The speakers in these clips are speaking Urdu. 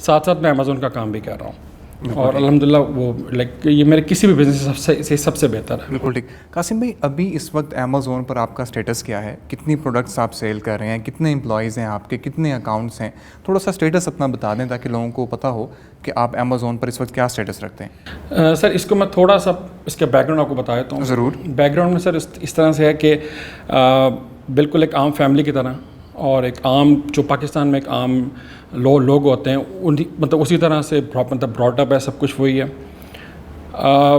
ساتھ ساتھ میں امیزون کا کام بھی کر رہا ہوں اور الحمدللہ وہ لائک یہ میرے کسی بھی بزنس سے سب سے بہتر ہے. بالکل ٹھیک. قاسم بھائی ابھی اس وقت امیزون پر آپ کا اسٹیٹس کیا ہے؟ کتنی پروڈکٹس آپ سیل کر رہے ہیں؟ کتنے امپلائیز ہیں آپ کے؟ کتنے اکاؤنٹس ہیں؟ تھوڑا سا اسٹیٹس اپنا بتا دیں تاکہ لوگوں کو پتہ ہو کہ آپ امیزون پر اس وقت کیا اسٹیٹس رکھتے ہیں. سر اس کو میں تھوڑا سا اس کے بیک گراؤنڈ آپ کو بتا دیتا ہوں. ضرور. بیک گراؤنڈ میں سر اس طرح سے ہے کہ بالکل ایک عام فیملی کی طرح اور ایک عام جو پاکستان میں ایک عام لوگ ہوتے ہیں مطلب اسی طرح سے مطلب براٹ اپ ہے, سب کچھ وہی ہے.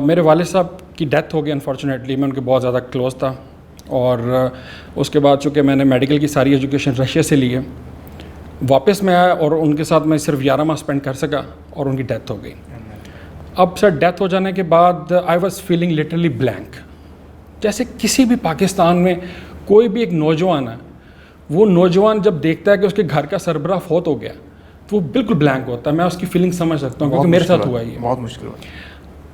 میرے والد صاحب کی ڈیتھ ہو گئی انفارچونیٹلی. میں ان کے بہت زیادہ کلوز تھا اور اس کے بعد چونکہ میں نے میڈیکل کی ساری ایجوکیشن رشیا سے لی ہے, واپس میں آیا اور ان کے ساتھ میں صرف 11 ماہ اسپینڈ کر سکا اور ان کی ڈیتھ ہو گئی. اب سر ڈیتھ ہو جانے کے بعد I was feeling literally blank. جیسے کسی بھی پاکستان میں کوئی بھی ایک نوجوان ہے, وہ نوجوان جب دیکھتا ہے کہ اس کے گھر کا سربراہ فوت ہو گیا تو وہ بالکل بلینک ہوتا ہے. میں اس کی فیلنگ سمجھ سکتا ہوں کیونکہ میرے ساتھ ہوا ہے. بہت مشکل ہوا.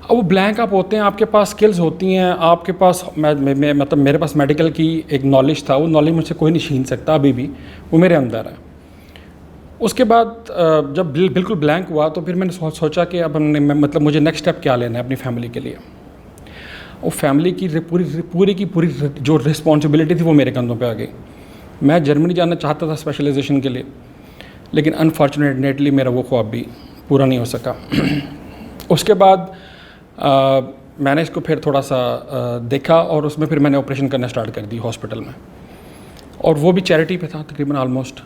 اب وہ بلینک آپ ہوتے ہیں, آپ کے پاس اسکلز ہوتی ہیں, آپ کے پاس مطلب میرے پاس میڈیکل کی ایک نالج تھا, وہ نالج مجھ سے کوئی نہیں چھین سکتا ابھی بھی, وہ میرے اندر ہے. اس کے بعد جب بالکل بلینک ہوا تو پھر میں نے سوچا کہ اب مطلب مجھے نیکسٹ اسٹیپ کیا لینا ہے اپنی فیملی کے لیے. وہ فیملی کی پوری جو رسپانسبلٹی تھی وہ میرے کندھوں پہ آ گئی. میں جرمنی جانا چاہتا تھا اسپیشلائزیشن کے لیے, لیکن انفارچونیٹلی میرا وہ خواب بھی پورا نہیں ہو سکا. اس کے بعد میں نے اس کو پھر تھوڑا سا دیکھا اور اس میں پھر میں نے آپریشن کرنا اسٹارٹ کر دی ہاسپٹل میں, اور وہ بھی چیریٹی پہ تھا تقریباً آلموسٹ.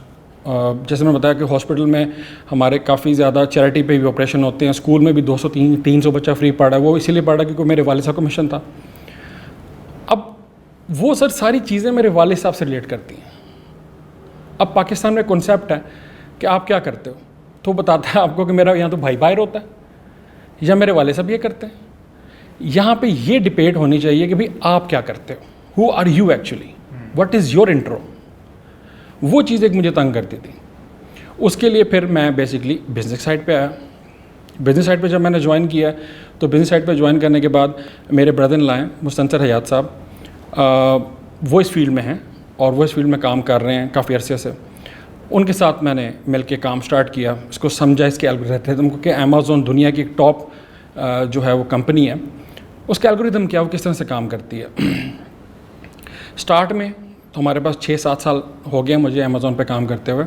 جیسے میں بتایا کہ ہاسپٹل میں ہمارے کافی زیادہ چیریٹی پہ بھی آپریشن ہوتے ہیں. اسکول میں بھی 200-300 بچہ فری پڑھا ہے, وہ اسی لیے پڑھا کیونکہ میرے والد صاحب کا مشن تھا. اب وہ سر ساری چیزیں میرے والد صاحب سے ریلیٹ کرتی ہیں. اب پاکستان میں کنسیپٹ ہے کہ آپ کیا کرتے ہو, تو بتاتا ہے آپ کو کہ میرا یہاں تو بھائی باہر ہوتا ہے یا میرے والد صاحب یہ کرتے ہیں. یہاں پہ یہ ڈبیٹ ہونی چاہیے کہ بھائی آپ کیا کرتے ہو, who are you actually, what is your intro. وہ چیز ایک مجھے تنگ کرتی تھی. اس کے لیے پھر میں بیسکلی بزنس سائڈ پہ آیا. بزنس سائڈ پہ جب میں نے جوائن کیا تو بزنس سائڈ پہ جوائن کرنے کے بعد میرے بردر ان لا ہیں مستنصر حیات صاحب, وہ اس فیلڈ میں ہیں اور وہ اس فیلڈ میں کام کر رہے ہیں کافی عرصے سے. ان کے ساتھ میں نے مل کے کام سٹارٹ کیا, اس کو سمجھا اس کے الگوریتھم کو کہ امیزون دنیا کی ایک ٹاپ جو ہے وہ کمپنی ہے, اس کا الگوریتھم کیا, وہ کس طرح سے کام کرتی ہے. سٹارٹ میں تو ہمارے پاس 6-7 سال ہو گئے مجھے امیزون پہ کام کرتے ہوئے,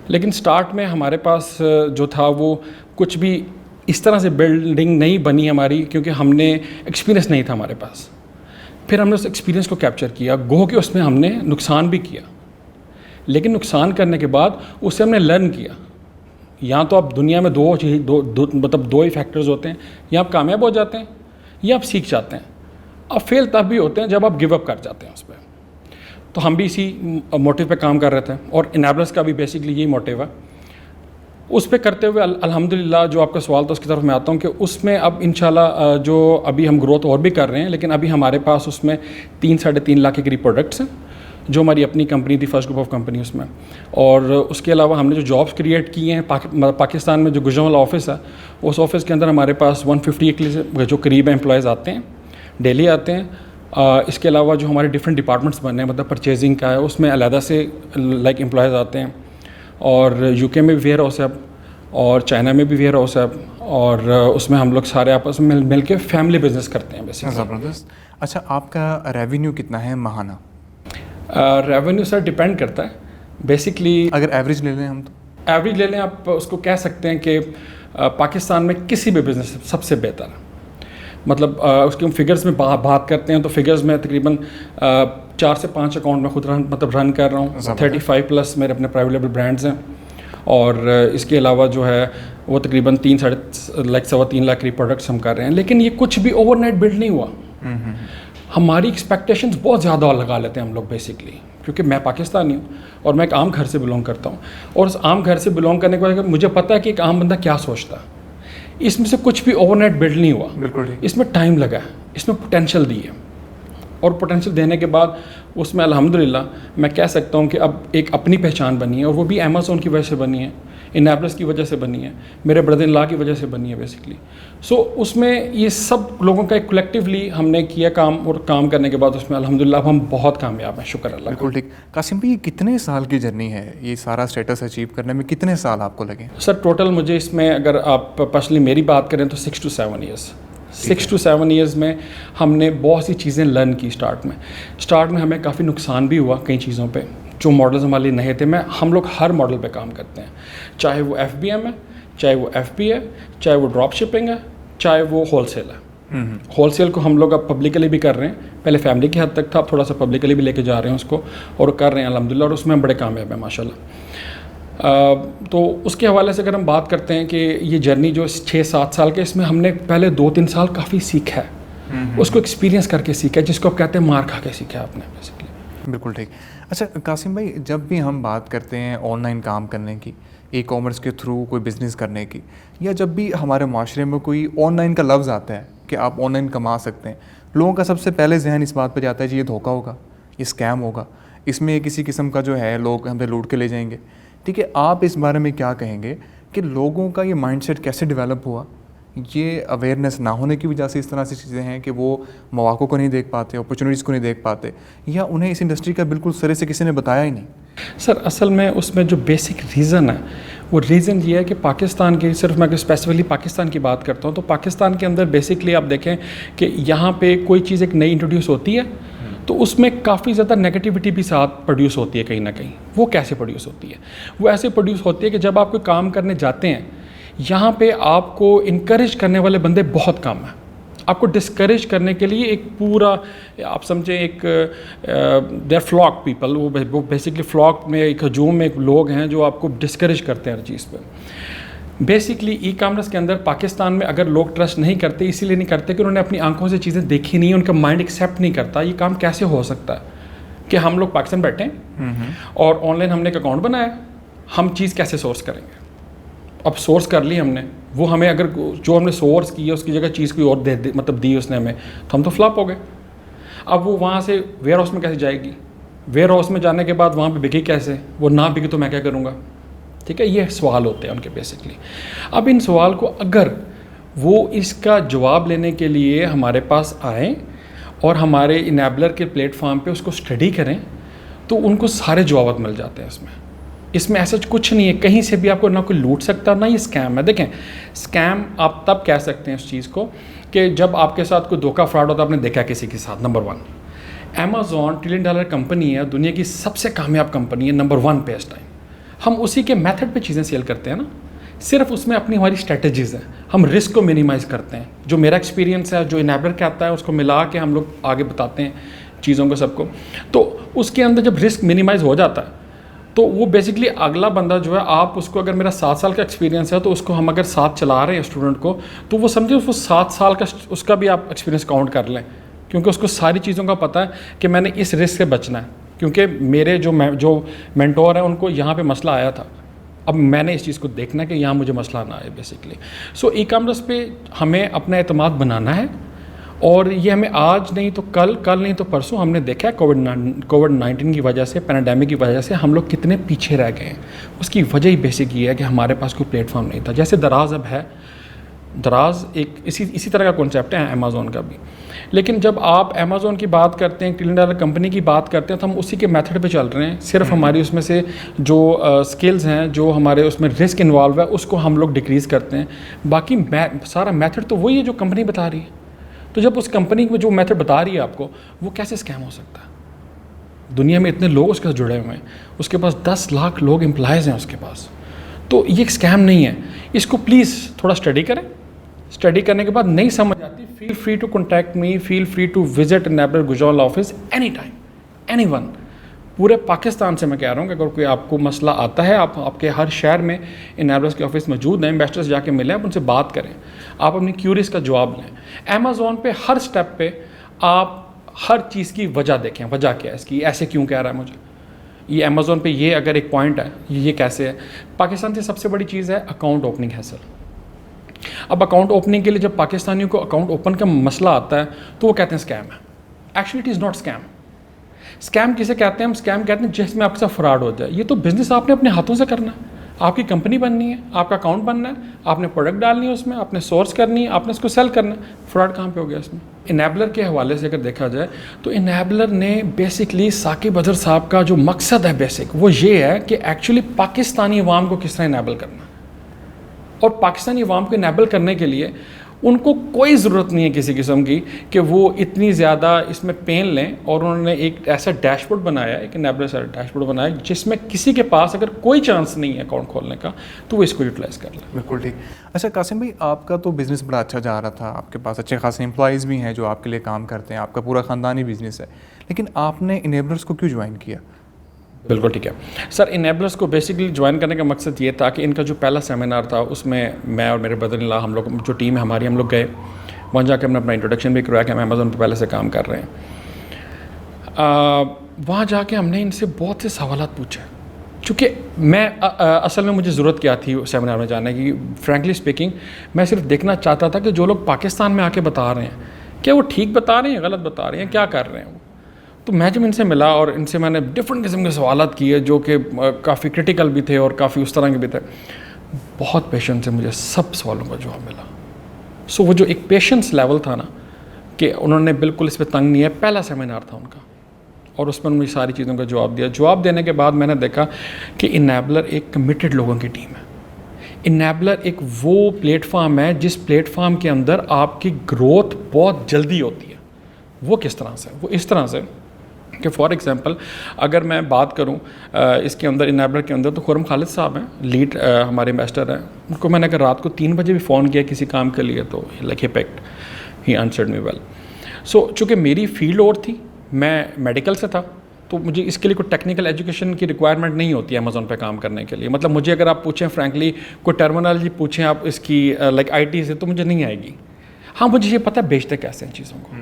لیکن سٹارٹ میں ہمارے پاس جو تھا وہ کچھ بھی اس طرح سے بلڈنگ نہیں بنی ہماری, کیونکہ ہم نے ایکسپیرینس نہیں تھا ہمارے پاس. پھر ہم نے اس ایکسپیرینس کو کیپچر کیا, گو کہ اس میں ہم نے نقصان بھی کیا, لیکن نقصان کرنے کے بعد اس سے ہم نے لرن کیا. یہاں تو اب دنیا میں دو ہی فیکٹرز ہوتے ہیں, یا آپ کامیاب ہو جاتے ہیں یا آپ سیکھ جاتے ہیں. اب فیل تب بھی ہوتے ہیں جب آپ گیو اپ کر جاتے ہیں اس پہ. تو ہم بھی اسی موٹیو پہ کام کر رہے تھے, اور انیبلرز کا بھی بیسکلی یہی موٹیو ہے. اس پہ کرتے ہوئے الحمدللہ جو آپ کا سوال تھا اس کی طرف میں آتا ہوں کہ اس میں اب انشاءاللہ جو ابھی ہم گروتھ اور بھی کر رہے ہیں, لیکن ابھی ہمارے پاس اس میں 3-3.5 لاکھ کے قریب پروڈکٹس ہیں جو ہماری اپنی کمپنی تھی, فرسٹ گروپ آف کمپنی اس میں. اور اس کے علاوہ ہم نے جو جابس کریٹ کیے ہیں پاکستان میں, جو گجرانوالہ آفس ہے, اس آفس کے اندر ہمارے پاس 150 جو قریب امپلائیز آتے ہیں, ڈیلی آتے ہیں. اس کے علاوہ جو ہمارے ڈفرینٹ ڈپارٹمنٹس بنے ہیں, مطلب پرچیزنگ کا ہے, اس میں علیحدہ سے لائک امپلائیز آتے ہیں. اور UK میں بھی ویئر ہاؤس ہے اب, اور چائنا میں بھی ویئر ہاؤس ہے اب, اور اس میں ہم لوگ سارے آپس میں مل کے فیملی بزنس کرتے ہیں بیسکلی. زبردست. اچھا, آپ کا ریونیو کتنا ہے ماہانہ؟ ریونیو سر ڈپینڈ کرتا ہے بیسکلی. اگر ایوریج لے لیں ہم تو ایوریج لے لیں, آپ اس کو کہہ سکتے ہیں کہ پاکستان میں کسی بھی بزنس سب سے بہتر ہے. مطلب اس کے ہم فگرز میں بات کرتے ہیں تو فگرز میں تقریباً 4 سے 5 اکاؤنٹ میں خود رن کر رہا ہوں. 35+ میرے اپنے پرائیویٹ لیبل برانڈز ہیں, اور اس کے علاوہ جو ہے وہ تقریباً 3.5 لاکھ کی پروڈکٹس ہم کر رہے ہیں. لیکن یہ کچھ بھی اوور نائٹ بلڈ نہیں ہوا. ہماری ایکسپیکٹیشنز بہت زیادہ لگا لیتے ہیں ہم لوگ بیسکلی, کیونکہ میں پاکستانی ہوں اور میں ایک عام گھر سے بلونگ کرتا ہوں, اور اس عام گھر سے بلونگ کرنے کے بعد مجھے پتہ ہے کہ ایک عام بندہ کیا سوچتا ہے. اس میں سے کچھ بھی اوور نائٹ بلڈ نہیں ہوا. بالکل. اس میں ٹائم لگا ہے, اس میں پوٹینشیل دی ہے, اور پوٹینشیل دینے کے بعد اس میں الحمدللہ میں کہہ سکتا ہوں کہ اب ایک اپنی پہچان بنی ہے, اور وہ بھی امیزون کی وجہ سے بنی ہے. انیبلرس کی وجہ سے بنی ہے, میرے بردر ان لا کی وجہ سے بنی ہے بیسکلی. سو اس میں یہ سب لوگوں کا ایک کلیکٹیولی ہم نے کیا کام, اور کام کرنے کے بعد اس میں الحمدللہ اب ہم بہت کامیاب ہیں, شکر اللہ کا. بالکل ٹھیک. قاسم بھائی, یہ کتنے سال کی جرنی ہے, یہ سارا اسٹیٹس اچیو کرنے میں کتنے سال آپ کو لگے؟ سر ٹوٹل مجھے اس میں اگر آپ پرسنلی میری بات کریں تو 6 to 7 ایئرس. 6 to 7 ایئرز میں ہم نے بہت سی چیزیں لرن کی. اسٹارٹ میں ہمیں کافی نقصان بھی ہوا کئی چیزوں پہ, جو ماڈلز ہمارے لیے نہیں تھے. ہم لوگ ہر ماڈل پہ کام کرتے ہیں, چاہے وہ FBM ہے, چاہے وہ FP ہے, چاہے وہ ڈراپ شپنگ ہے, چاہے وہ ہول سیل ہے. ہول سیل کو ہم لوگ اب پبلکلی بھی کر رہے ہیں, پہلے فیملی کی حد تک تھا, اب تھوڑا سا پبلکلی بھی لے کے جا رہے ہیں اس کو, اور کر رہے ہیں الحمدللہ, اور اس میں ہم بڑے کامیاب ہیں ماشاء اللہ. تو اس کے حوالے سے اگر ہم بات کرتے ہیں کہ یہ جرنی جو 6-7 سال کے, اس میں ہم نے پہلے 2-3 سال کافی سیکھا ہے, اس کو ایکسپیرینس کر کے سیکھا ہے, جس کو آپ کہتے ہیں مار کھا کے سیکھا ہے آپ نے بیسکلی. بالکل ٹھیک. اچھا قاسم بھائی, جب بھی ہم بات کرتے ہیں آن لائن کام کرنے کی, ای کامرس کے تھرو کوئی بزنس کرنے کی, یا جب بھی ہمارے معاشرے میں کوئی آن لائن کا لفظ آتا ہے کہ آپ آن لائن کما سکتے ہیں, لوگوں کا سب سے پہلے ذہن اس بات پہ جاتا ہے کہ یہ دھوکہ ہوگا, یہ اسکیم ہوگا, اس میں کسی قسم کا جو ہے لوگ ہم سے لوٹ کے لے جائیں گے. ٹھیک ہے, آپ اس بارے میں کیا کہیں گے کہ لوگوں کا یہ مائنڈ سیٹ کیسے ڈیولپ ہوا؟ یہ اویئرنیس نہ ہونے کی وجہ سے اس طرح سے چیزیں ہیں کہ وہ مواقع کو نہیں دیکھ پاتے, اپرچونیٹیز کو نہیں دیکھ پاتے, یا انہیں اس انڈسٹری کا بالکل سرے سے کسی نے بتایا ہی نہیں؟ سر اصل میں اس میں جو بیسک ریزن ہے, وہ ریزن یہ ہے کہ پاکستان کی, صرف میں اگر اسپیسیفکلی پاکستان کی بات کرتا ہوں, تو پاکستان کے اندر بیسکلی آپ دیکھیں کہ یہاں پہ کوئی چیز ایک نئی انٹروڈیوس ہوتی ہے تو اس میں کافی زیادہ نیگیٹیوٹی بھی ساتھ پروڈیوس ہوتی ہے کہیں نہ کہیں. وہ کیسے پروڈیوس ہوتی ہے؟ وہ ایسے پروڈیوس ہوتی ہے کہ جب آپ کوئی کام کرنے جاتے ہیں, یہاں پہ آپ کو انکریج کرنے والے بندے بہت کم ہیں. آپ کو ڈسکریج کرنے کے لیے ایک پورا, آپ سمجھیں ایک دیر فلاک پیپل, وہ بیسکلی فلاک میں ایک ہجوم میں ایک لوگ ہیں جو آپ کو ڈسکریج کرتے ہیں ہر چیز پہ. بیسکلی ای کامرس کے اندر پاکستان میں اگر لوگ ٹرسٹ نہیں کرتے, اسی لیے نہیں کرتے کہ انہوں نے اپنی آنکھوں سے چیزیں دیکھی نہیں, ان کا مائنڈ ایکسیپٹ نہیں کرتا یہ کام کیسے ہو سکتا ہے کہ ہم لوگ پاکستان بیٹھے ہیں اور آن لائن ہم نے ایک اکاؤنٹ بنایا, ہم چیز کیسے سورس کریں گے. اب سورس کر لی ہم نے, وہ ہمیں اگر جو ہم نے سورس کی ہے اس کی جگہ چیز کوئی اور مطلب دی اس نے ہمیں, تو ہم تو فلاپ ہو گئے. اب وہ وہاں سے ویئر ہاؤس میں کیسے جائے گی, ویئر ہاؤس میں جانے کے بعد وہاں پہ بکے کیسے, وہ نہ بکے تو میں کیا کروں گا. ٹھیک ہے, یہ سوال ہوتے ہیں ان کے بیسکلی. اب ان سوال کو اگر وہ اس کا جواب لینے کے لیے ہمارے پاس آئیں اور ہمارے انیبلر کے پلیٹ فارم پہ اس کو اسٹڈی کریں, تو ان کو سارے جوابات مل جاتے ہیں. اس میں ایسا کچھ نہیں ہے, کہیں سے بھی آپ کو نہ کوئی لوٹ سکتا, نہ یہ اسکیم ہے. دیکھیں, اسکیم آپ تب کہہ سکتے ہیں اس چیز کو کہ جب آپ کے ساتھ کوئی دھوکہ فراڈ ہوتا ہے, آپ نے دیکھا کسی کے ساتھ. نمبر 1, امیزون $1 ٹریلین کمپنی ہے, دنیا کی سب سے کامیاب کمپنی ہے, نمبر 1 پہ اس ٹائم. ہم اسی کے میتھڈ پہ چیزیں سیل کرتے ہیں نا, صرف اس میں اپنی ہماری اسٹریٹجیز ہیں, ہم رسک کو منیمائز کرتے ہیں. جو میرا ایکسپیرینس ہے, جو انیبلر کا آتا ہے, اس کو ملا کے ہم لوگ آگے بتاتے ہیں چیزوں کو سب کو. تو اس کے اندر جب رسک منیمائز ہو جاتا ہے تو وہ بیسکلی اگلا بندہ جو ہے, آپ اس کو اگر میرا 7 سال کا ایکسپیرینس ہے تو اس کو ہم اگر ساتھ چلا رہے ہیں اسٹوڈنٹ کو, تو وہ سمجھے وہ 7 سال کا اس کا بھی آپ ایکسپیرینس کاؤنٹ کر لیں, کیونکہ اس کو ساری چیزوں کا پتہ ہے کہ میں نے اس رسک سے بچنا ہے. کیونکہ میرے جو مینٹور ہیں ان کو یہاں پہ مسئلہ آیا تھا, اب میں نے اس چیز کو دیکھنا ہے کہ یہاں مجھے مسئلہ نہ آئے بیسکلی. سو ای کامرس پہ ہمیں اپنا اعتماد بنانا ہے, اور یہ ہمیں آج نہیں تو کل نہیں تو پرسوں ہم نے دیکھا ہے کووڈ-19 کی وجہ سے, پینڈیمک کی وجہ سے ہم لوگ کتنے پیچھے رہ گئے ہیں. اس کی وجہ ہی بیسک یہ ہے کہ ہمارے پاس کوئی پلیٹ فارم نہیں تھا. جیسے دراز اب ہے, دراز ایک اسی طرح کا کانسیپٹ ہے امیزون کا بھی. لیکن جب آپ امیزون کی بات کرتے ہیں, $1 ٹریلین کمپنی کی بات کرتے ہیں, تو ہم اسی کے میتھڈ پہ چل رہے ہیں. صرف ہماری اس میں سے جو اسکلز ہیں, جو ہمارے اس میں رسک انوالو ہے, اس کو ہم لوگ ڈکریز کرتے ہیں. باقی سارا میتھڈ تو وہی ہے جو کمپنی بتا رہی ہے. تو جب اس کمپنی میں جو میتھڈ بتا رہی ہے آپ کو, وہ کیسے اسکیم ہو سکتا ہے؟ دنیا میں اتنے لوگ اس کے ساتھ جڑے ہوئے ہیں, اس کے پاس 10 لاکھ لوگ امپلائز ہیں اس کے پاس. تو یہ ایک اسکیم نہیں ہے. اس کو پلیز تھوڑا اسٹڈی کریں. اسٹڈی کرنے کے بعد نہیں سمجھ آتی, feel free to contact me, feel free to visit Enabler Gujral office any time, any one. پورے پاکستان سے میں کہہ رہا ہوں کہ اگر کوئی آپ کو مسئلہ آتا ہے, آپ کے ہر شہر میں انیبلرس کے آفس موجود ہیں, انویسٹرس جا کے ملیں, آپ ان سے بات کریں, آپ اپنی کیوریز کا جواب لیں. امیزون پہ ہر سٹیپ پہ آپ ہر چیز کی وجہ دیکھیں, وجہ کیا ہے اس کی, ایسے کیوں کہہ رہا ہے مجھے یہ. امیزون پہ یہ اگر ایک پوائنٹ ہے, یہ کیسے ہے. پاکستان کی سب سے بڑی چیز ہے اکاؤنٹ اوپننگ ہے سر. اب اکاؤنٹ اوپننگ کے لیے جب پاکستانیوں کو اکاؤنٹ اوپن کا مسئلہ آتا ہے تو وہ کہتے ہیں اسکیم ہے. Actually it is not scheme. Scheme کسے کہتے ہیں ہم؟ اسکیم کہتے ہیں جس میں آپ کے ساتھ فراڈ ہو جائے. یہ تو بزنس آپ نے اپنے ہاتھوں سے کرنا ہے, آپ کی کمپنی بننی ہے, آپ کا اکاؤنٹ بننا ہے, آپ نے پروڈکٹ ڈالنی ہے اس میں, آپ نے سورس کرنی ہے, آپ نے اس کو سیل کرنا ہے. فراڈ کہاں پہ ہو گیا اس میں؟ انیبلر کے حوالے سے اگر دیکھا جائے تو انیبلر نے بیسکلی ثاقب اظہر صاحب کا جو مقصد ہے بیسک وہ یہ ہے کہ ایکچولی پاکستانی عوام کو کس طرح انیبل کرنا, اور پاکستانی عوام کو انیبل کرنے کے لیے ان کو کوئی ضرورت نہیں ہے کسی قسم کی کہ وہ اتنی زیادہ اس میں پین لیں, اور انہوں نے ایک ایسا ڈیش بورڈ بنایا ہے, ایک انیبلر سا ڈیش بورڈ بنایا ہے جس میں کسی کے پاس اگر کوئی چانس نہیں ہے اکاؤنٹ کھولنے کا تو وہ اس کو یوٹیلائز کر لیں. بالکل ٹھیک. اچھا قاسم بھائی, آپ کا تو بزنس بڑا اچھا جا رہا تھا, آپ کے پاس اچھے خاصے امپلائیز بھی ہیں جو آپ کے لیے کام کرتے ہیں, آپ کا پورا خاندانی بزنس ہے, لیکن آپ نے انیبلرس کو کیوں جوائن کیا؟ بالکل ٹھیک ہے سر. انیبلرس کو بیسکلی جوائن کرنے کا مقصد یہ تھا کہ ان کا جو پہلا سیمینار تھا اس میں میں اور میرے برادر ان لا, ہم لوگ جو ٹیم ہے ہماری, ہم لوگ گئے وہاں جا کے ہم نے اپنا انٹروڈکشن بھی کروایا کہ ہم امیزون پہ پہلے سے کام کر رہے ہیں. وہاں جا کے ہم نے ان سے بہت سے سوالات پوچھے, چونکہ میں اصل میں مجھے ضرورت کیا تھی سیمینار میں جانے کی. فرینکلی اسپیکنگ میں صرف دیکھنا چاہتا تھا کہ جو لوگ پاکستان میں آ کے بتا رہے ہیں کیا وہ ٹھیک بتا رہے ہیں, غلط بتا رہے ہیں, کیا کر رہے ہیں وہ. تو میں جب ان سے ملا اور ان سے میں نے ڈفرینٹ قسم کے سوالات کیے جو کہ کافی کرٹیکل بھی تھے اور کافی اس طرح کے بھی تھے, بہت پیشنس سے مجھے سب سوالوں کا جواب ملا. سو وہ جو ایک پیشنس لیول تھا نا کہ انہوں نے بالکل اس پہ تنگ نہیں ہے, پہلا سیمینار تھا ان کا اور اس پر مجھے ساری چیزوں کا جواب دیا. جواب دینے کے بعد میں نے دیکھا کہ انیبلر ایک کمیٹڈ لوگوں کی ٹیم ہے. انیبلر ایک وہ پلیٹ فارم ہے جس پلیٹ فارم کے اندر آپ کی گروتھ بہت جلدی ہوتی ہے. وہ کس طرح سے؟ وہ اس طرح سے کہ فار ایگزامپل اگر میں بات کروں اس کے اندر انیبلر کے اندر, تو خرم خالد صاحب ہیں, لیڈ ہمارے انویسٹر ہیں. ان کو میں نے اگر رات کو 3 بجے بھی فون کیا کسی کام کے لیے تو like he packed, he answered me well. So چونکہ میری فیلڈ اور تھی, میں میڈیکل سے تھا, تو مجھے اس کے لیے کوئی ٹیکنیکل ایجوکیشن کی ریکوائرمنٹ نہیں ہوتی ہے امیزون پہ کام کرنے کے لیے. مطلب مجھے اگر آپ پوچھیں فرینکلی کوئی ٹرمینالوجی پوچھیں آپ اس کی لائک آئی ٹی سے, تو مجھے نہیں آئے گی. ہاں مجھے یہ پتہ ہے بیچتے کیسے ہیں چیزوں کو,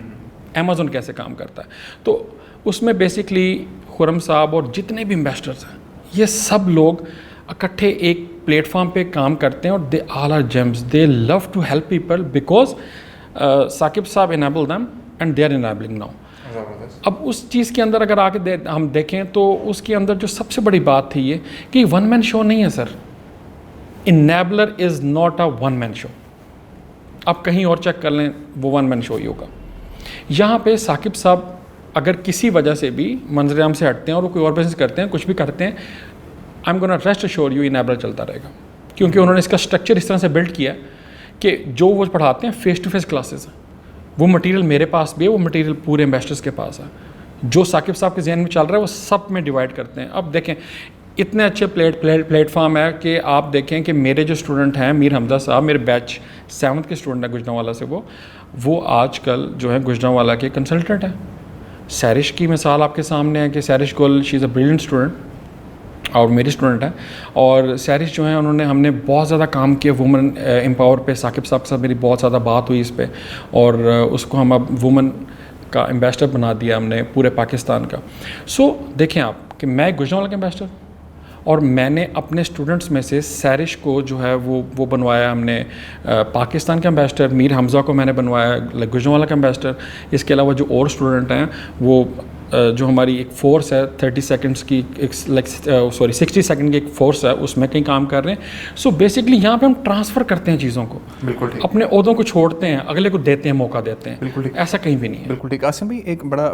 امیزون کیسے کام کرتا ہے. تو اس میں بیسکلی خرم صاحب اور جتنے بھی انویسٹرز ہیں یہ سب لوگ اکٹھے ایک پلیٹ فارم پہ کام کرتے ہیں, اور they all are gems, they love to help people because Saqib صاحب enable them and they are enabling now. اب اس چیز کے اندر اگر آ کے ہم دیکھیں تو اس کے اندر جو سب سے بڑی بات تھی یہ کہ ون مین شو نہیں ہے sir. Enabler is not a one man show. آپ کہیں اور چیک کر لیں وہ ون مین شو ہی ہوگا. یہاں پہ ثاقب صاحب اگر کسی وجہ سے بھی منظر عام سے ہٹتے ہیں اور وہ کوئی اور بزنس کرتے ہیں, کچھ بھی کرتے ہیں, I am gonna rest assure you Enabler چلتا رہے گا, کیونکہ انہوں نے اس کا اسٹرکچر اس طرح سے بلڈ کیا کہ جو وہ پڑھاتے ہیں فیس ٹو فیس کلاسز ہیں, وہ مٹیریل میرے پاس بھی ہے, وہ مٹیریل پورے انویسٹرز کے پاس ہے. جو ثاقب صاحب کے ذہن میں چل رہا ہے وہ سب میں ڈیوائڈ کرتے ہیں. اب دیکھیں اتنے اچھے پلیٹ فارم ہے کہ آپ دیکھیں کہ میرے جو اسٹوڈنٹ ہیں, میر حمزہ صاحب میرے بیچ 7th کے اسٹوڈنٹ ہیں گجرانوالہ سے, وہ آج کل جو ہے گجرانوالہ کے کنسلٹنٹ ہیں. سیرش کی مثال آپ کے سامنے ہے کہ سیرش گل شی از اے بریلینٹ اسٹوڈنٹ اور میری اسٹوڈنٹ ہیں. اور سیرش جو ہیں انہوں نے, ہم نے بہت زیادہ کام کیا وومن امپاور پہ. ثاقب صاحب کے ساتھ میری بہت زیادہ بات ہوئی اس پہ, اور اس کو ہم اب وومن کا امبیسڈر بنا دیا ہم نے پورے پاکستان کا. سو دیکھیں آپ کہ میں گجرانوالہ کا امبیسڈر, اور میں نے اپنے اسٹوڈنٹس میں سے سیرش کو جو ہے وہ بنوایا ہم نے پاکستان کا امبیسڈر. میر حمزہ کو میں نے بنوایا گجرانوالہ کا امبیسڈر. اس کے علاوہ جو اور اسٹوڈنٹ ہیں وہ جو ہماری ایک فورس ہے 30 سیکنڈس کی, ایک 60 سیکنڈ کی ایک فورس ہے, اس میں کہیں کام کر رہے ہیں. سو بیسکلی یہاں پہ ہم ٹرانسفر کرتے ہیں چیزوں کو, بالکل اپنے عہدوں کو چھوڑتے ہیں, اگلے کو دیتے ہیں, موقع دیتے ہیں. بالکل ٹھیک, ایسا کہیں بھی نہیں ہے. بالکل ٹھیک. قاسم بھائی ایک بڑا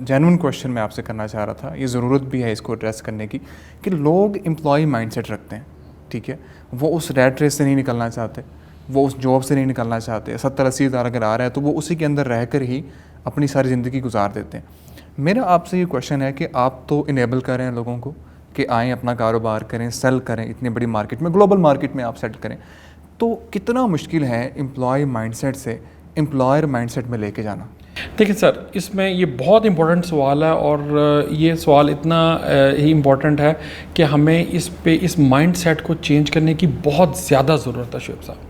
جینوئن کویشچن میں آپ سے کرنا چاہ رہا تھا, یہ ضرورت بھی ہے اس کو ایڈریس کرنے کی, کہ لوگ امپلائی مائنڈ سیٹ رکھتے ہیں, ٹھیک ہے, وہ اس ریٹ ریس سے نہیں نکلنا چاہتے, وہ اس جاب سے نہیں نکلنا چاہتے. 70-80 ہزار اگر آ رہا ہے تو وہ اسی کے اندر رہ کر ہی اپنی ساری زندگی گزار دیتے ہیں. میرا آپ سے یہ کویشچن ہے کہ آپ تو انیبل کر رہے ہیں لوگوں کو کہ آئیں اپنا کاروبار کریں, سیل کریں, اتنی بڑی مارکیٹ میں, گلوبل مارکیٹ میں آپ سیٹ کریں, تو کتنا مشکل ہے امپلائی مائنڈ سیٹ سے امپلائر مائنڈ سیٹ میں لے کے جانا؟ دیکھیں سر, اس میں یہ بہت امپورٹنٹ سوال ہے, اور یہ سوال اتنا ہی امپورٹنٹ ہے کہ ہمیں اس پہ اس مائنڈ سیٹ کو چینج کرنے کی بہت زیادہ ضرورت ہے. شعیب صاحب,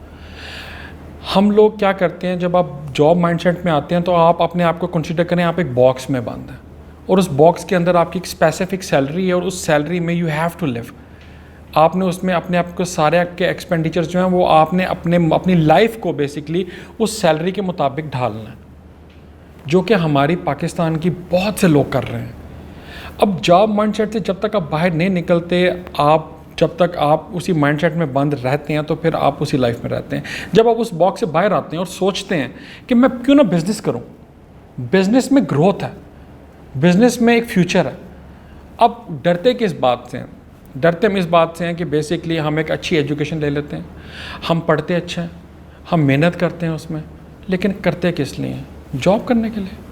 ہم لوگ کیا کرتے ہیں جب آپ جاب مائنڈ سیٹ میں آتے ہیں تو آپ اپنے آپ کو کنسیڈر کریں آپ ایک باکس میں بند ہیں, اور اس باکس کے اندر آپ کی ایک اسپیسیفک سیلری ہے, اور اس سیلری میں یو ہیو ٹو لیو. آپ نے اس میں اپنے آپ کو سارے کے ایکسپینڈیچر جو ہیں وہ آپ نے اپنی لائف کو بیسکلی اس سیلری کے مطابق ڈھالنا ہے, جو کہ ہماری پاکستان کی بہت سے لوگ کر رہے ہیں. اب جاب مائنڈ سیٹ سے جب تک آپ باہر نہیں نکلتے, آپ جب تک آپ اسی مائنڈ سیٹ میں بند رہتے ہیں تو پھر آپ اسی لائف میں رہتے ہیں. جب آپ اس باکس سے باہر آتے ہیں اور سوچتے ہیں کہ میں کیوں نہ بزنس کروں, بزنس میں گروتھ ہے, بزنس میں ایک فیوچر ہے. اب ڈرتے کس بات سے ہیں؟ ڈرتے ہم اس بات سے ہیں کہ بیسکلی ہم ایک اچھی ایجوکیشن لے لیتے ہیں, ہم پڑھتے اچھا ہیں, ہم محنت کرتے ہیں اس میں, لیکن کرتے کس لیے ہیں؟ جاب کرنے کے لیے.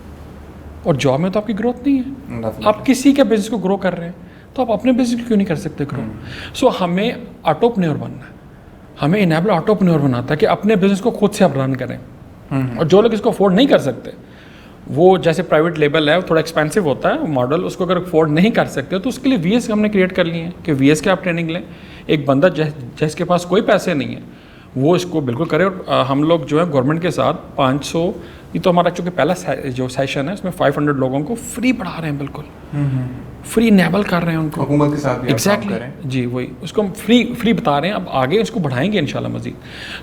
اور جاب میں تو آپ کی گروتھ نہیں ہے. آپ کسی کے بزنس کو گرو کر رہے ہیں تو آپ اپنے بزنس کو کیوں نہیں کر سکتے گرو؟ سو ہمیں آٹوپنیور بننا ہے, ہمیں انیبل آٹوپنیور بناتا ہے کہ اپنے بزنس کو خود سے آپ رن کریں. اور جو لوگ اس کو افورڈ نہیں کر سکتے, وہ جیسے پرائیویٹ لیبل ہے وہ تھوڑا ایکسپینسو ہوتا ہے ماڈل, اس کو اگر افورڈ نہیں کر سکتے تو اس کے لیے وی ایس ہم نے کریٹ کر لیے ہیں کہ وی ایس کے آپ ٹریننگ لیں. ایک بندہ جس کے پاس کوئی پیسے نہیں ہے وہ اس کو بالکل کرے. اور ہم لوگ جو ہے گورنمنٹ کے ساتھ 500, یہ تو ہمارا چونکہ پہلا جو سیشن ہے اس میں 500 لوگوں کو فری پڑھا رہے ہیں, بالکل فری انیبل کر رہے ہیں ان کو حکومت کے ساتھ. ایگزیکٹلی جی, وہی اس کو ہم فری بتا رہے ہیں. اب آگے اس کو بڑھائیں گے انشاءاللہ مزید.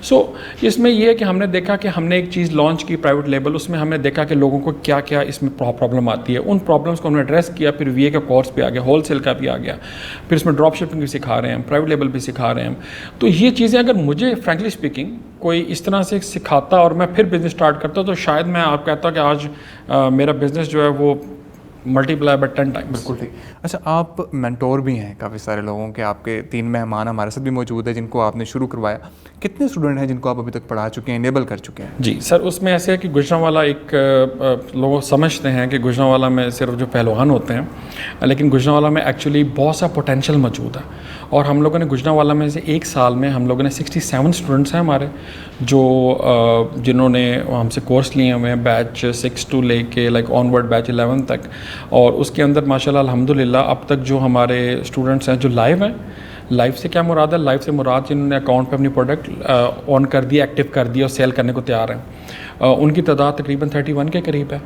سو اس میں یہ ہے کہ ہم نے دیکھا کہ ہم نے ایک چیز لانچ کی پرائیویٹ لیبل, اس میں ہم نے دیکھا کہ لوگوں کو کیا کیا اس میں پرابلم آتی ہے. ان پرابلمس کو ہم نے ایڈریس کیا. پھر وی اے کا کورس بھی آ گیا, ہول سیل کا بھی آ گیا, پھر اس میں ڈراپ شپنگ بھی سکھا رہے ہیں, پرائیویٹ لیبل بھی سکھا رہے ہیں. تو یہ چیزیں اگر مجھے فرینکلی اسپیکنگ کوئی اس طرح سے سکھاتا اور میں پھر بزنس اسٹارٹ کرتا تو شاید میں آپ کہتا کہ آج میرا بزنس جو ہے وہ ملٹی پلائی بائی 10 ٹائمس. بالکل ٹھیک. اچھا, آپ مینٹور بھی ہیں کافی سارے لوگوں کے. آپ کے 3 مہمان ہمارے ساتھ بھی موجود ہیں جن کو آپ نے شروع کروایا. کتنے اسٹوڈنٹ ہیں جن کو آپ ابھی تک پڑھا چکے ہیں, انیبل کر چکے ہیں؟ جی سر, اس میں ایسے ہے کہ گجرانوالہ ایک لوگ سمجھتے ہیں کہ گجرانوالہ میں صرف جو پہلوان ہوتے ہیں, لیکن گجرانوالہ میں ایکچولی بہت سا پوٹینشیل موجود ہے. اور ہم لوگوں نے گجرانوالہ میں سے ایک سال میں ہم لوگوں نے 67 اسٹوڈنٹس ہیں ہمارے جو جنہوں نے ہم سے کورس لیے ہوئے ہیں, بیچ 6 to لے کے لائک آن ورڈ بیچ 11 تک. اور اس کے اندر ماشاءاللہ الحمدللہ اب تک جو ہمارے اسٹوڈنٹس ہیں جو لائیو ہیں, لائیو سے کیا مراد ہے؟ لائیو سے مراد جنہوں نے اکاؤنٹ پہ اپنی پروڈکٹ آن کر دیا, ایکٹیو کر دیا اور سیل کرنے کو تیار ہیں, ان کی تعداد تقریباً 31 کے قریب ہے.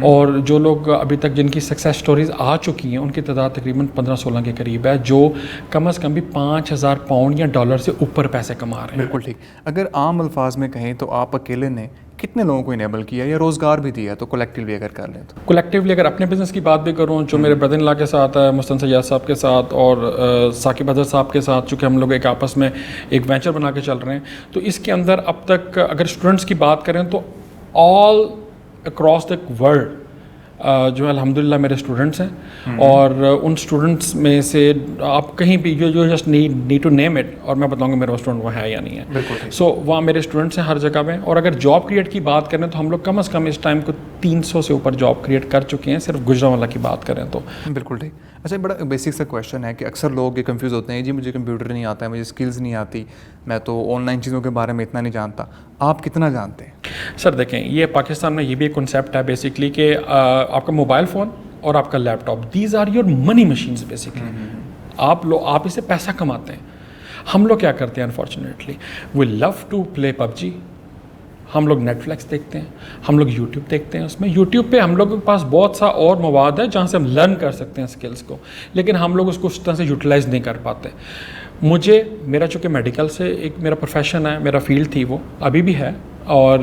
اور جو لوگ ابھی تک جن کی سکسیس سٹوریز آ چکی ہیں ان کی تعداد تقریباً 15-16 کے قریب ہے, جو کم از کم بھی 5,000 پاؤنڈ یا ڈالر سے اوپر پیسے کما رہے ہیں. بالکل ٹھیک. اگر عام الفاظ میں کہیں تو آپ اکیلے نے کتنے لوگوں کو انیبل کیا یا روزگار بھی دیا؟ تو کولیکٹیولی اگر کر لیں تو کولیکٹیولی اگر اپنے بزنس کی بات بھی کروں, جو میرے بردر ان لا کے ساتھ ہے, مستن سیاد صاحب کے ساتھ اور ثاقب حضرت صاحب کے ساتھ, چونکہ ہم لوگ ایک آپس میں ایک وینچر بنا کے چل رہے ہیں, تو اس کے اندر اب تک اگر اسٹوڈنٹس کی بات کریں تو آل اکراس دا ورلڈ جو ہے الحمدللہ میرے اسٹوڈنٹس ہیں. اور ان اسٹوڈنٹس میں سے آپ کہیں بھی جو just need to name it, اور میں بتاؤں گا میرا اسٹوڈنٹ وہ ہے یا نہیں ہے. سو وہاں میرے اسٹوڈنٹس ہیں ہر جگہ میں. اور اگر جاب کریٹ کی بات کریں تو ہم لوگ کم از کم اس ٹائم کو 300 سے اوپر جاب کریٹ کر چکے ہیں, صرف گجرانوالہ کی بات کریں تو. بالکل ٹھیک. اچھا, بڑا بیسک سا کویشچن ہے کہ اکثر لوگ یہ کنفیوز ہوتے ہیں, جی مجھے کمپیوٹر نہیں آتا ہے, مجھے اسکلز نہیں آتی, میں تو آن لائن چیزوں کے بارے میں اتنا نہیں جانتا. آپ کتنا جانتے ہیں؟ سر دیکھیں, یہ پاکستان میں یہ بھی ایک کنسیپٹ ہے بیسکلی کہ آپ کا موبائل فون اور آپ کا laptop, these are your money machines basically. آپ اس سے پیسہ کماتے ہیں. ہم لوگ کیا کرتے ہیں unfortunately, we love to play PUBG. ہم لوگ نیٹ فلکس دیکھتے ہیں, ہم لوگ یوٹیوب دیکھتے ہیں. اس میں یوٹیوب پہ ہم لوگوں کے پاس بہت سا اور مواد ہے جہاں سے ہم لرن کر سکتے ہیں اسکلس کو, لیکن ہم لوگ اس کو اس طرح سے یوٹیلائز نہیں کر پاتے. مجھے میرا چونکہ میڈیکل سے ایک میرا پروفیشن ہے, میرا فیلڈ تھی, وہ ابھی بھی ہے. اور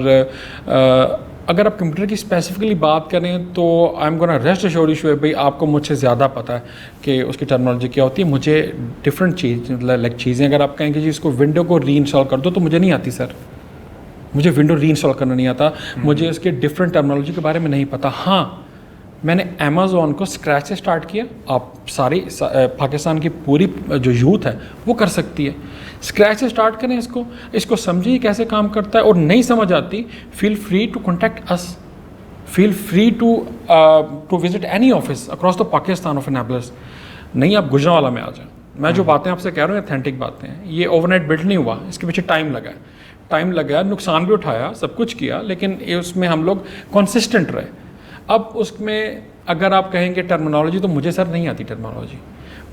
اگر آپ کمپیوٹر کی اسپیسیفکلی بات کریں تو آئی am gonna rest assured Shoaib بھائی آپ کو مجھ سے زیادہ پتہ ہے کہ اس کی ٹرمنالوجی کیا ہوتی ہے. مجھے ڈفرینٹ لائک چیزیں اگر آپ کہیں کہ جی اس کو ونڈو کو ری انسٹال کر دو تو مجھے نہیں آتی سر, مجھے ونڈو ری انسٹال کرنا نہیں آتا, مجھے اس کے ڈفرینٹ ٹرمنالوجی کے بارے میں نہیں پتہ. ہاں میں نے امیزون کو اسکریچ سے اسٹارٹ کیا. آپ ساری پاکستان کی پوری جو یوتھ ہے وہ کر سکتی ہے. اسکریچ سے اسٹارٹ کریں اس کو سمجھیں کیسے کام کرتا ہے, اور نہیں سمجھ آتی feel free to contact us, feel free to visit any office across the Pakistan of Enablers. نہیں آپ گجرانوالہ میں آ جائیں. میں جو باتیں آپ سے کہہ رہا ہوں اتھینٹک باتیں ہیں. یہ اوور نائٹ بلڈ نہیں ہوا, اس کے پیچھے ٹائم لگا, نقصان بھی اٹھایا, سب کچھ کیا, لیکن اس میں ہم لوگ کنسسٹنٹ رہے. اب اس میں اگر آپ کہیں گے ٹرمنالوجی, تو مجھے سر نہیں آتی ٹرمنالوجی.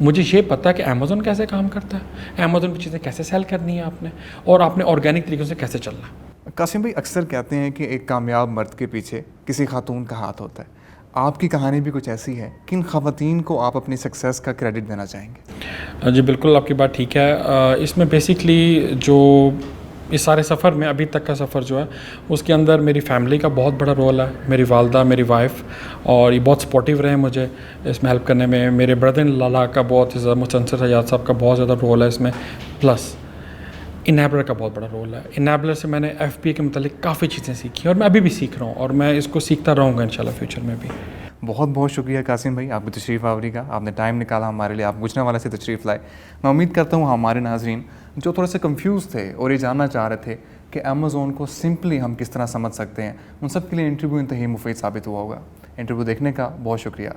مجھے یہ پتہ ہے کہ امیزون کیسے کام کرتا ہے, امیزون کی چیزیں کیسے سیل کرنی ہے آپ نے, اور آپ نے آرگینک طریقوں سے کیسے چلنا ہے. قاسم بھائی, اکثر کہتے ہیں کہ ایک کامیاب مرد کے پیچھے کسی خاتون کا ہاتھ ہوتا ہے. آپ کی کہانی بھی کچھ ایسی ہے. کن خواتین کو آپ اپنی سکسیس کا کریڈٹ دینا چاہیں گے؟ جی بالکل, آپ کی بات ٹھیک ہے. اس میں بیسکلی جو اس سارے سفر میں ابھی تک کا سفر جو ہے اس کے اندر میری فیملی کا بہت بڑا رول ہے. میری والدہ, میری وائف, اور یہ بہت سپورٹیو رہے مجھے اس میں ہیلپ کرنے میں. میرے بردر ان لا کا بہت زیادہ, مستنصر حیات صاحب کا بہت زیادہ رول ہے اس میں. پلس انیبلر کا بہت بڑا رول ہے. انیبلر سے میں نے FBA کے متعلق کافی چیزیں سیکھی اور میں ابھی بھی سیکھ رہا ہوں, اور میں اس کو سیکھتا رہوں گا انشاءاللہ فیوچر میں بھی. بہت بہت شکریہ قاسم بھائی آپ کی تشریف آوری کا. آپ نے ٹائم نکالا ہمارے لیے, آپ گجرانوالہ سے تشریف لائے. میں امید کرتا ہوں ہمارے ناظرین جو تھوڑے سے کنفیوز تھے اور یہ جاننا چاہ رہے تھے کہ امیزون کو سمپلی ہم کس طرح سمجھ سکتے ہیں, ان سب کے لیے انٹرویو انتہائی مفید ثابت ہوا ہوگا. انٹرویو دیکھنے کا بہت شکریہ.